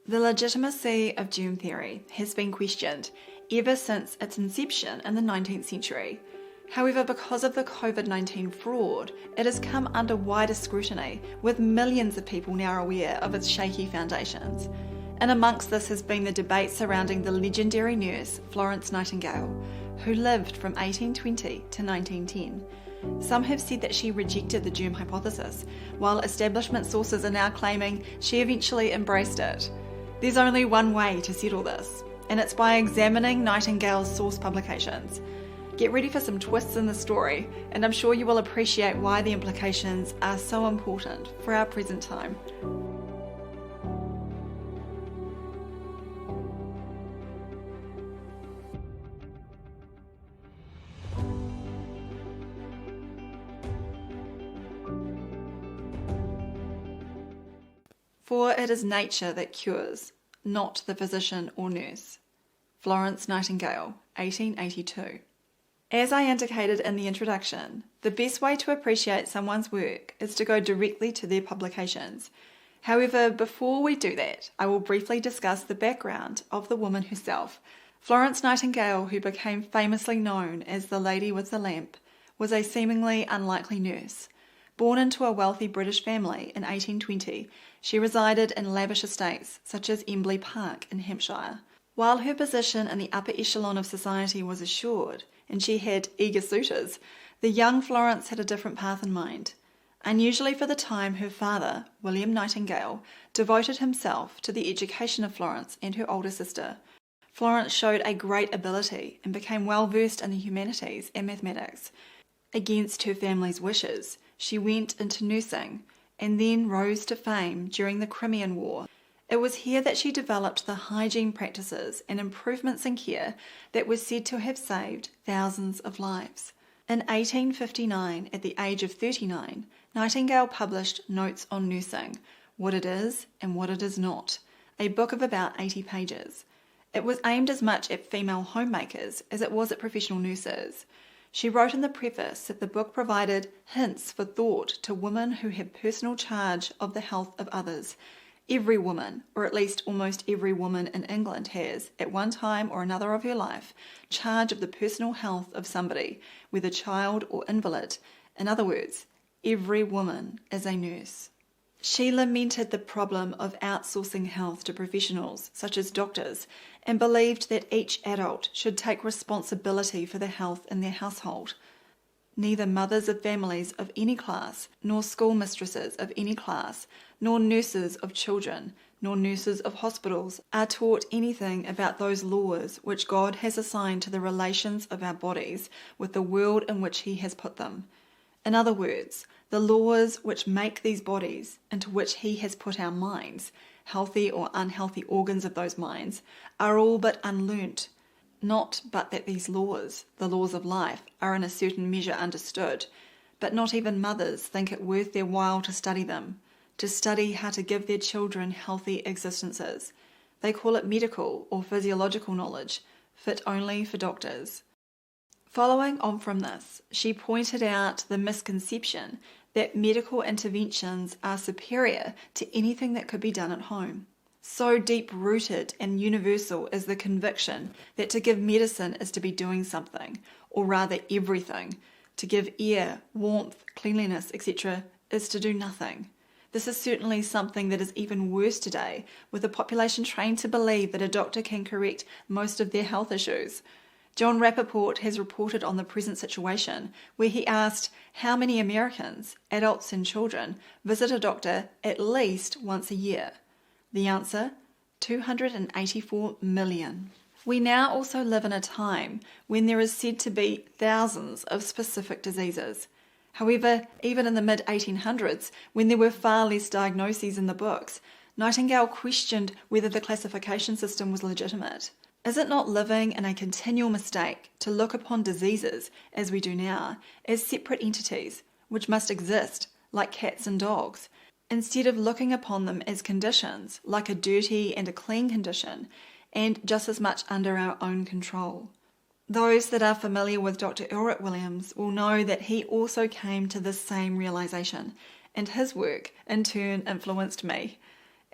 The legitimacy of germ theory has been questioned ever since its inception in the 19th century. However, because of the COVID-19 fraud, it has come under wider scrutiny, with millions of people now aware of its shaky foundations. And amongst this has been the debate surrounding the legendary nurse Florence Nightingale, who lived from 1820 to 1910. Some have said that she rejected the germ hypothesis, while establishment sources are now claiming she eventually embraced it. There's only one way to settle this, and it's by examining Nightingale's source publications. Get ready for some twists in the story, and I'm sure you will appreciate why the implications are so important for our present time. For it is nature that cures, not the physician or nurse. Florence Nightingale, 1882. As I indicated in the introduction, the best way to appreciate someone's work is to go directly to their publications. However, before we do that, I will briefly discuss the background of the woman herself. Florence Nightingale, who became famously known as the Lady with the Lamp, was a seemingly unlikely nurse. Born into a wealthy British family in 1820, she resided in lavish estates such as Embley Park in Hampshire. While her position in the upper echelon of society was assured, and she had eager suitors, the young Florence had a different path in mind. Unusually for the time, her father, William Nightingale, devoted himself to the education of Florence and her older sister. Florence showed a great ability and became well versed in the humanities and mathematics. Against her family's wishes, she went into nursing and then rose to fame during the Crimean War. It was here that she developed the hygiene practices and improvements in care that were said to have saved thousands of lives. In 1859, at the age of 39, Nightingale published Notes on Nursing, What It Is and What It Is Not, a book of about 80 pages. It was aimed as much at female homemakers as it was at professional nurses. She wrote in the preface that the book provided hints for thought to women who have personal charge of the health of others. Every woman, or at least almost every woman in England, has, at one time or another of her life, charge of the personal health of somebody, whether child or invalid. In other words, every woman is a nurse. She lamented the problem of outsourcing health to professionals, such as doctors, and believed that each adult should take responsibility for the health in their household. Neither mothers of families of any class, nor schoolmistresses of any class, nor nurses of children, nor nurses of hospitals are taught anything about those laws which God has assigned to the relations of our bodies with the world in which He has put them. In other words, the laws which make these bodies, into which He has put our minds, healthy or unhealthy organs of those minds, are all but unlearnt. Not but that these laws, the laws of life, are in a certain measure understood, but not even mothers think it worth their while to study them, to study how to give their children healthy existences. They call it medical or physiological knowledge, fit only for doctors. Following on from this, she pointed out the misconception that medical interventions are superior to anything that could be done at home. So deep-rooted and universal is the conviction that to give medicine is to be doing something, or rather everything. To give air, warmth, cleanliness, etc. is to do nothing. This is certainly something that is even worse today, with a population trained to believe that a doctor can correct most of their health issues. John Rappaport has reported on the present situation, where he asked how many Americans, adults and children, visit a doctor at least once a year. The answer, 284 million. We now also live in a time when there is said to be thousands of specific diseases. However, even in the mid-1800s, when there were far less diagnoses in the books, Nightingale questioned whether the classification system was legitimate. Is it not living in a continual mistake to look upon diseases, as we do now, as separate entities, which must exist, like cats and dogs, instead of looking upon them as conditions, like a dirty and a clean condition, and just as much under our own control? Those that are familiar with Dr. Ulrich Williams will know that he also came to this same realization, and his work, in turn, influenced me.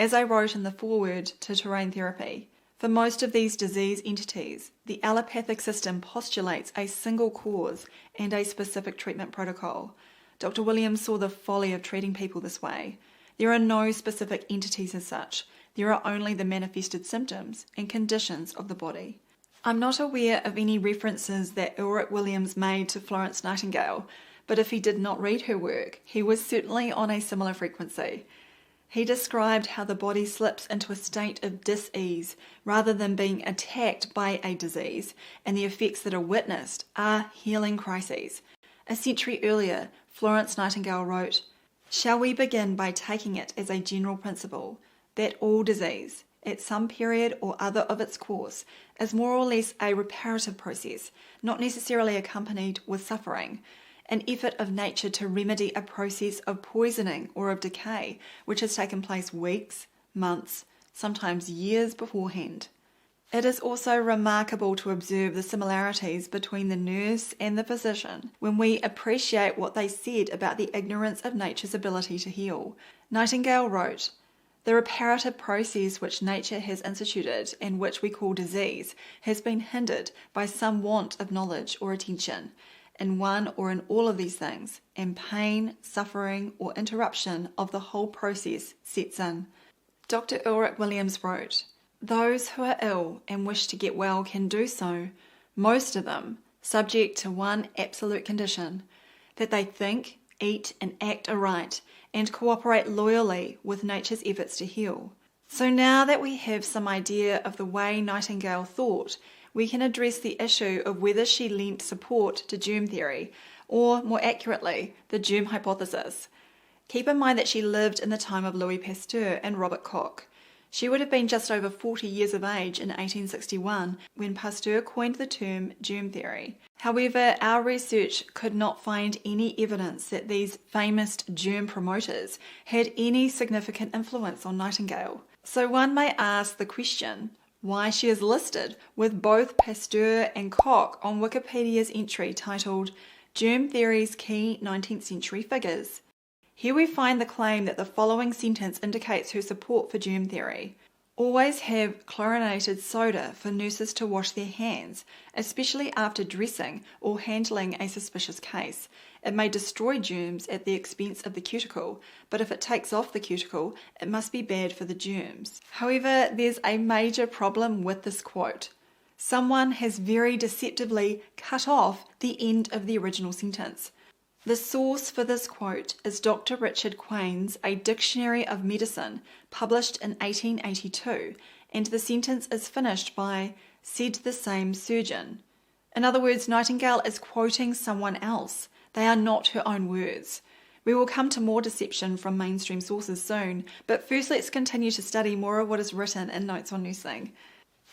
As I wrote in the foreword to Terrain Therapy, for most of these disease entities, the allopathic system postulates a single cause and a specific treatment protocol. Dr. Williams saw the folly of treating people this way. There are no specific entities as such. There are only the manifested symptoms and conditions of the body. I'm not aware of any references that Ulrich Williams made to Florence Nightingale, but if he did not read her work, he was certainly on a similar frequency. He described how the body slips into a state of dis-ease rather than being attacked by a disease, and the effects that are witnessed are healing crises. A century earlier, Florence Nightingale wrote, "Shall we begin by taking it as a general principle that all disease, at some period or other of its course, is more or less a reparative process, not necessarily accompanied with suffering, an effort of nature to remedy a process of poisoning or of decay which has taken place weeks, months, sometimes years beforehand." It is also remarkable to observe the similarities between the nurse and the physician when we appreciate what they said about the ignorance of nature's ability to heal. Nightingale wrote, "The reparative process which nature has instituted and which we call disease has been hindered by some want of knowledge or attention. In one or in all of these things, and pain, suffering, or interruption of the whole process sets in." Dr. Ulrich Williams wrote, "Those who are ill and wish to get well can do so, most of them, subject to one absolute condition, that they think, eat, and act aright, and cooperate loyally with nature's efforts to heal." So now that we have some idea of the way Nightingale thought, we can address the issue of whether she lent support to germ theory, or more accurately, the germ hypothesis. Keep in mind that she lived in the time of Louis Pasteur and Robert Koch. She would have been just over 40 years of age in 1861 when Pasteur coined the term germ theory. However, our research could not find any evidence that these famous germ promoters had any significant influence on Nightingale. So one may ask the question, why she is listed with both Pasteur and Koch on Wikipedia's entry titled Germ Theory's Key 19th Century Figures. Here we find the claim that the following sentence indicates her support for germ theory. "Always have chlorinated soda for nurses to wash their hands, especially after dressing or handling a suspicious case. It may destroy germs at the expense of the cuticle, but if it takes off the cuticle, it must be bad for the germs." However, there's a major problem with this quote. Someone has very deceptively cut off the end of the original sentence. The source for this quote is Dr. Richard Quain's A Dictionary of Medicine, published in 1882, and the sentence is finished by, "said the same surgeon." In other words, Nightingale is quoting someone else. They are not her own words. We will come to more deception from mainstream sources soon, but first let's continue to study more of what is written in Notes on Nursing.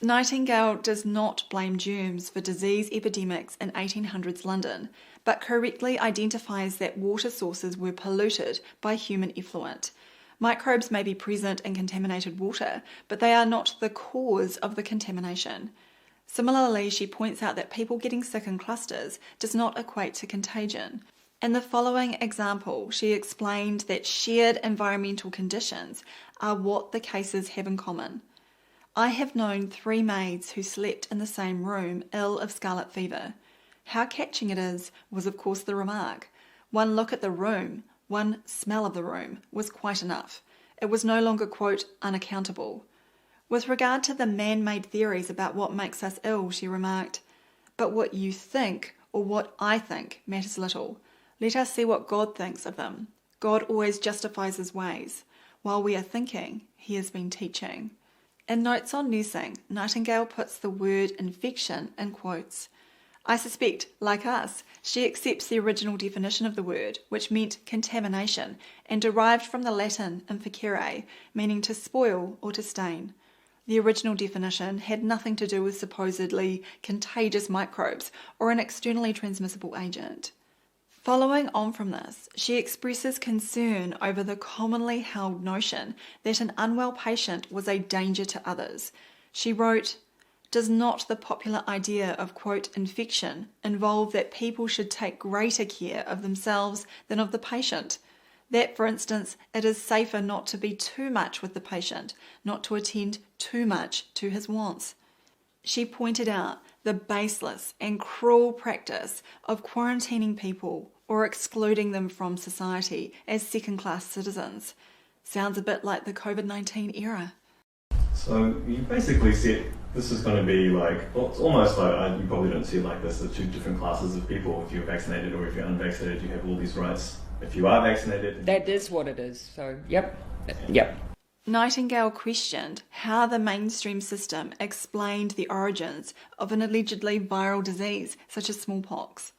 Nightingale does not blame germs for disease epidemics in 1800s London, but correctly identifies that water sources were polluted by human effluent. Microbes may be present in contaminated water, but they are not the cause of the contamination. Similarly, she points out that people getting sick in clusters does not equate to contagion. In the following example, she explained that shared environmental conditions are what the cases have in common. "I have known 3 maids who slept in the same room ill of scarlet fever. How catching it is, was of course the remark. One look at the room, one smell of the room, was quite enough. It was no longer, quote, unaccountable." With regard to the man-made theories about what makes us ill, she remarked, "But what you think, or what I think, matters little. Let us see what God thinks of them. God always justifies his ways. While we are thinking, he has been teaching." In Notes on Nursing, Nightingale puts the word infection in quotes. I suspect, like us, she accepts the original definition of the word, which meant contamination, and derived from the Latin inficere, meaning to spoil or to stain. The original definition had nothing to do with supposedly contagious microbes or an externally transmissible agent. Following on from this, she expresses concern over the commonly held notion that an unwell patient was a danger to others. She wrote, "Does not the popular idea of, quote, infection involve that people should take greater care of themselves than of the patient? That, for instance, it is safer not to be too much with the patient, not to attend too much to his wants. She pointed out the baseless and cruel practice of quarantining people or excluding them from society as second-class citizens. Sounds a bit like the COVID-19 era. So you basically said this is going to be like, well, it's almost like, you probably don't see it like this, the two different classes of people. If you're vaccinated or if you're unvaccinated, you have all these rights. If you are vaccinated... That is what it is. So, yep. Nightingale questioned how the mainstream system explained the origins of an allegedly viral disease such as smallpox.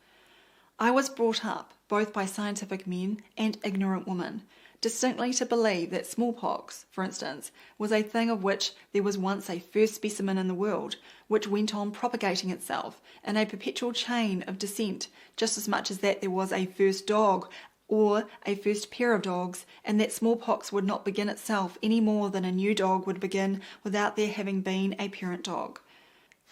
I was brought up, both by scientific men and ignorant women, distinctly to believe that smallpox, for instance, was a thing of which there was once a first specimen in the world, which went on propagating itself in a perpetual chain of descent, just as much as that there was a first dog or a first pair of dogs, and that smallpox would not begin itself any more than a new dog would begin without there having been a parent dog.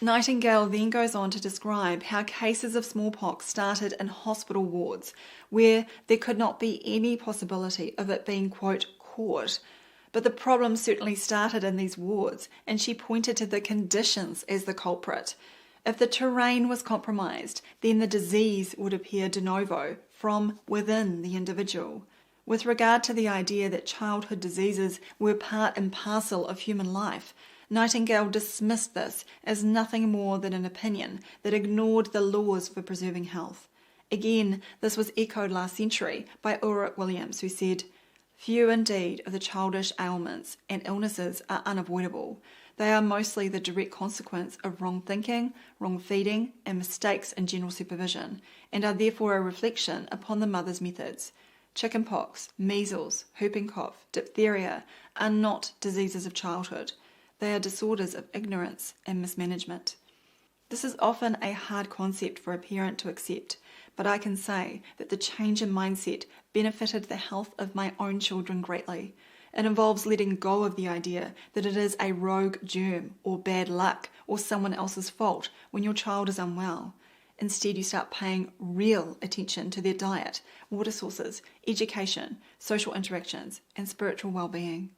Nightingale then goes on to describe how cases of smallpox started in hospital wards, where there could not be any possibility of it being, quote, caught. But the problem certainly started in these wards, and she pointed to the conditions as the culprit. If the terrain was compromised, then the disease would appear de novo from within the individual. With regard to the idea that childhood diseases were part and parcel of human life, Nightingale dismissed this as nothing more than an opinion that ignored the laws for preserving health. Again, this was echoed last century by Ulrich Williams, who said, "Few indeed of the childish ailments and illnesses are unavoidable. They are mostly the direct consequence of wrong thinking, wrong feeding, and mistakes in general supervision, and are therefore a reflection upon the mother's methods. Chickenpox, measles, whooping cough, diphtheria are not diseases of childhood. They are disorders of ignorance and mismanagement." This is often a hard concept for a parent to accept, but I can say that the change in mindset benefited the health of my own children greatly. It involves letting go of the idea that it is a rogue germ or bad luck or someone else's fault when your child is unwell. Instead, you start paying real attention to their diet, water sources, education, social interactions, and spiritual well-being.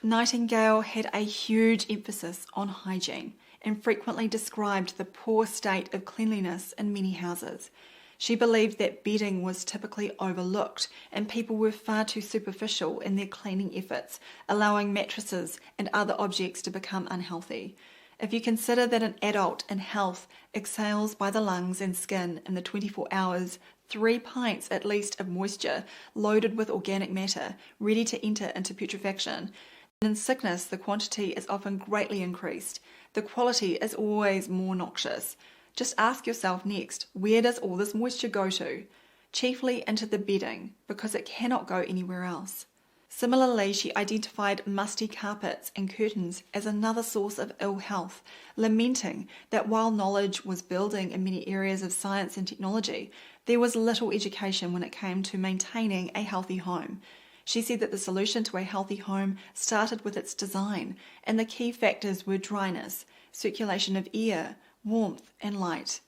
Nightingale had a huge emphasis on hygiene and frequently described the poor state of cleanliness in many houses. She believed that bedding was typically overlooked and people were far too superficial in their cleaning efforts, allowing mattresses and other objects to become unhealthy. If you consider that an adult in health exhales by the lungs and skin in the 24 hours 3 pints at least of moisture loaded with organic matter ready to enter into putrefaction, then in sickness the quantity is often greatly increased. The quality is always more noxious. Just ask yourself next, where does all this moisture go to? Chiefly into the bedding, because it cannot go anywhere else. Similarly, she identified musty carpets and curtains as another source of ill health, lamenting that while knowledge was building in many areas of science and technology, there was little education when it came to maintaining a healthy home. She said that the solution to a healthy home started with its design, and the key factors were dryness, circulation of air, warmth and light.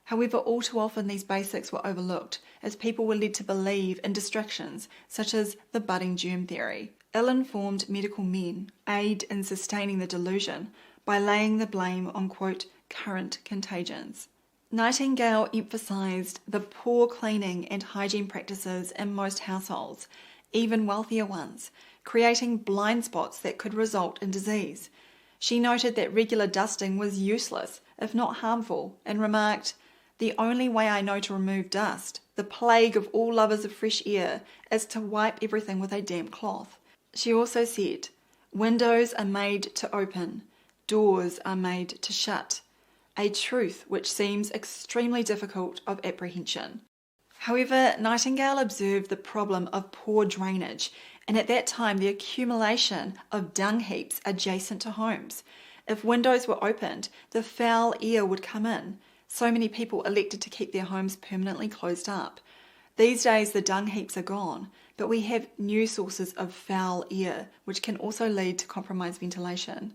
However, all too often these basics were overlooked as people were led to believe in distractions such as the budding germ theory. Ill-informed medical men aid in sustaining the delusion by laying the blame on, quote, current contagions. Nightingale emphasised the poor cleaning and hygiene practices in most households, even wealthier ones, creating blind spots that could result in disease. She noted that regular dusting was useless, if not harmful, and remarked, "The only way I know to remove dust, the plague of all lovers of fresh air, is to wipe everything with a damp cloth." She also said, "Windows are made to open, doors are made to shut," a truth which seems extremely difficult of apprehension. However, Nightingale observed the problem of poor drainage, and at that time the accumulation of dung heaps adjacent to homes. If windows were opened, the foul air would come in. So many people elected to keep their homes permanently closed up. These days the dung heaps are gone, but we have new sources of foul air, which can also lead to compromised ventilation.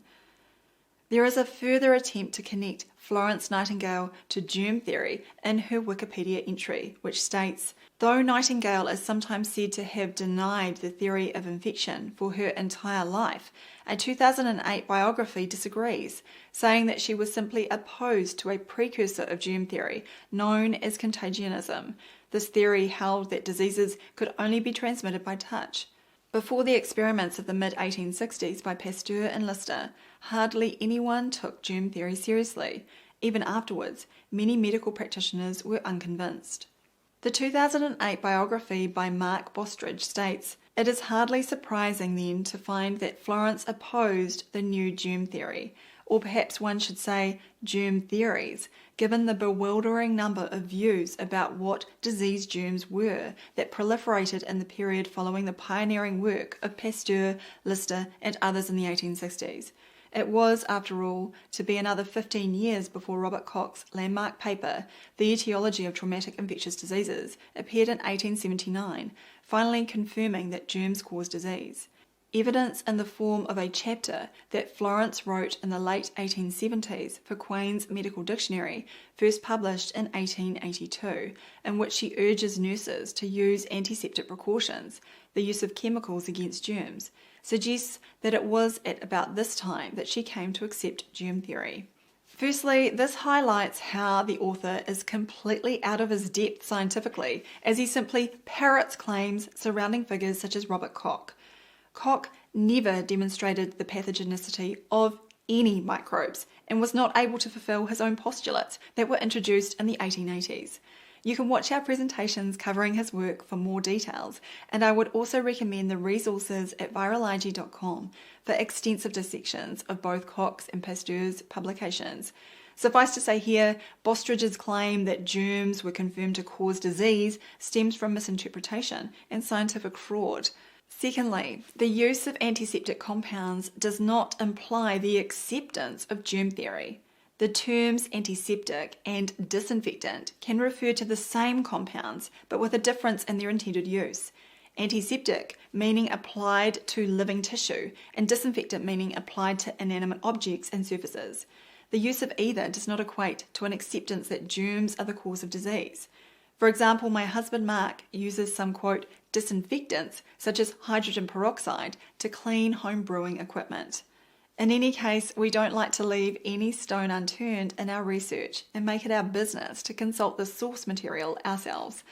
There is a further attempt to connect Florence Nightingale to germ theory in her Wikipedia entry, which states, though Nightingale is sometimes said to have denied the theory of infection for her entire life, a 2008 biography disagrees, saying that she was simply opposed to a precursor of germ theory known as contagionism. This theory held that diseases could only be transmitted by touch. Before the experiments of the mid-1860s by Pasteur and Lister, hardly anyone took germ theory seriously. Even afterwards, many medical practitioners were unconvinced. The 2008 biography by Mark Bostridge states, it is hardly surprising then to find that Florence opposed the new germ theory, or perhaps one should say germ theories, given the bewildering number of views about what disease germs were that proliferated in the period following the pioneering work of Pasteur, Lister, and others in the 1860s. It was, after all, to be another 15 years before Robert Koch's landmark paper, The Etiology of Traumatic Infectious Diseases, appeared in 1879, finally confirming that germs cause disease. Evidence in the form of a chapter that Florence wrote in the late 1870s for Quain's Medical Dictionary, first published in 1882, in which she urges nurses to use antiseptic precautions, the use of chemicals against germs, suggests that it was at about this time that she came to accept germ theory. Firstly, this highlights how the author is completely out of his depth scientifically, as he simply parrots claims surrounding figures such as Robert Koch. Koch never demonstrated the pathogenicity of any microbes and was not able to fulfill his own postulates that were introduced in the 1880s. You can watch our presentations covering his work for more details, and I would also recommend the resources at virology.com for extensive dissections of both Koch's and Pasteur's publications. Suffice to say here, Bostridge's claim that germs were confirmed to cause disease stems from misinterpretation and scientific fraud. Secondly, the use of antiseptic compounds does not imply the acceptance of germ theory. The terms antiseptic and disinfectant can refer to the same compounds, but with a difference in their intended use. Antiseptic meaning applied to living tissue, and disinfectant meaning applied to inanimate objects and surfaces. The use of either does not equate to an acceptance that germs are the cause of disease. For example, my husband Mark uses some, quote, disinfectants, such as hydrogen peroxide, to clean home brewing equipment. In any case, we don't like to leave any stone unturned in our research and make it our business to consult the source material ourselves.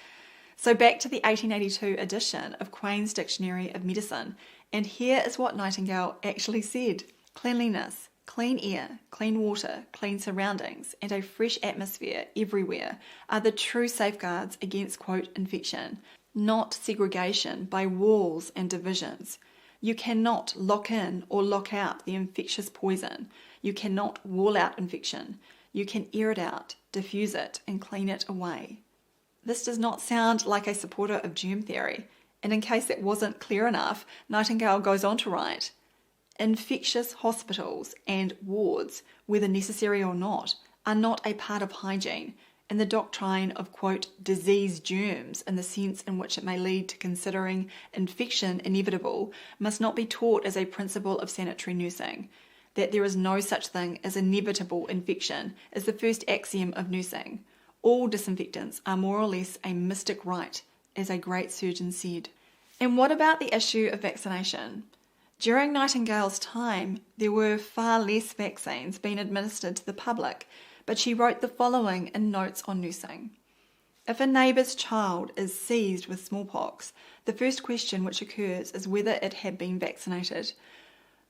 So back to the 1882 edition of Quain's Dictionary of Medicine, and here is what Nightingale actually said. Cleanliness, clean air, clean water, clean surroundings, and a fresh atmosphere everywhere are the true safeguards against, quote, infection, not segregation by walls and divisions. You cannot lock in or lock out the infectious poison. You cannot wall out infection. You can air it out, diffuse it, and clean it away. This does not sound like a supporter of germ theory, and in case it wasn't clear enough, Nightingale goes on to write, infectious hospitals and wards, whether necessary or not, are not a part of hygiene, and the doctrine of, quote, disease germs in the sense in which it may lead to considering infection inevitable must not be taught as a principle of sanitary nursing. That there is no such thing as inevitable infection is the first axiom of nursing. All disinfectants are more or less a mystic rite, as a great surgeon said. And what about the issue of vaccination? During Nightingale's time, there were far less vaccines being administered to the public, but she wrote the following in Notes on Nursing. If a neighbour's child is seized with smallpox, the first question which occurs is whether it had been vaccinated.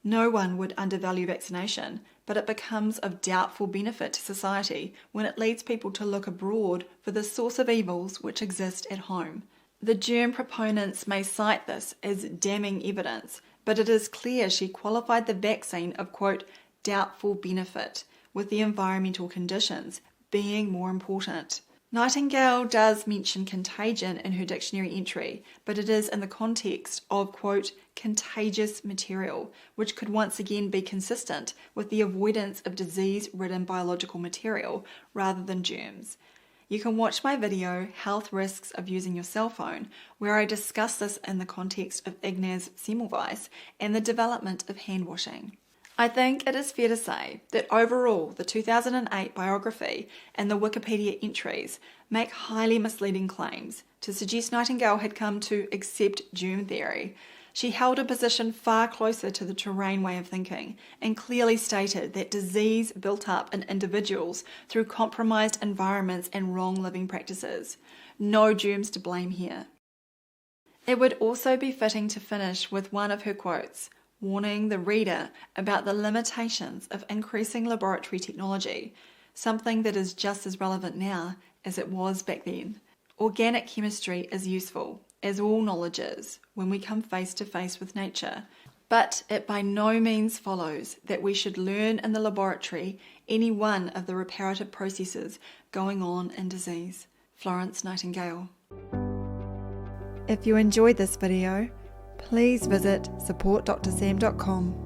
No one would undervalue vaccination, but it becomes of doubtful benefit to society when it leads people to look abroad for the source of evils which exist at home. The germ proponents may cite this as damning evidence, but it is clear she qualified the vaccine of, quote, doubtful benefit, with the environmental conditions being more important. Nightingale does mention contagion in her dictionary entry, but it is in the context of, quote, contagious material, which could once again be consistent with the avoidance of disease-ridden biological material rather than germs. You can watch my video, Health Risks of Using Your Cell Phone, where I discuss this in the context of Ignaz Semmelweis and the development of hand washing. I think it is fair to say that overall the 2008 biography and the Wikipedia entries make highly misleading claims to suggest Nightingale had come to accept germ theory. She held a position far closer to the terrain way of thinking and clearly stated that disease built up in individuals through compromised environments and wrong living practices. No germs to blame here. It would also be fitting to finish with one of her quotes, warning the reader about the limitations of increasing laboratory technology, something that is just as relevant now as it was back then. Organic chemistry is useful, as all knowledge is, when we come face to face with nature, but it by no means follows that we should learn in the laboratory any one of the reparative processes going on in disease. Florence Nightingale. If you enjoyed this video, please visit supportdrsam.com.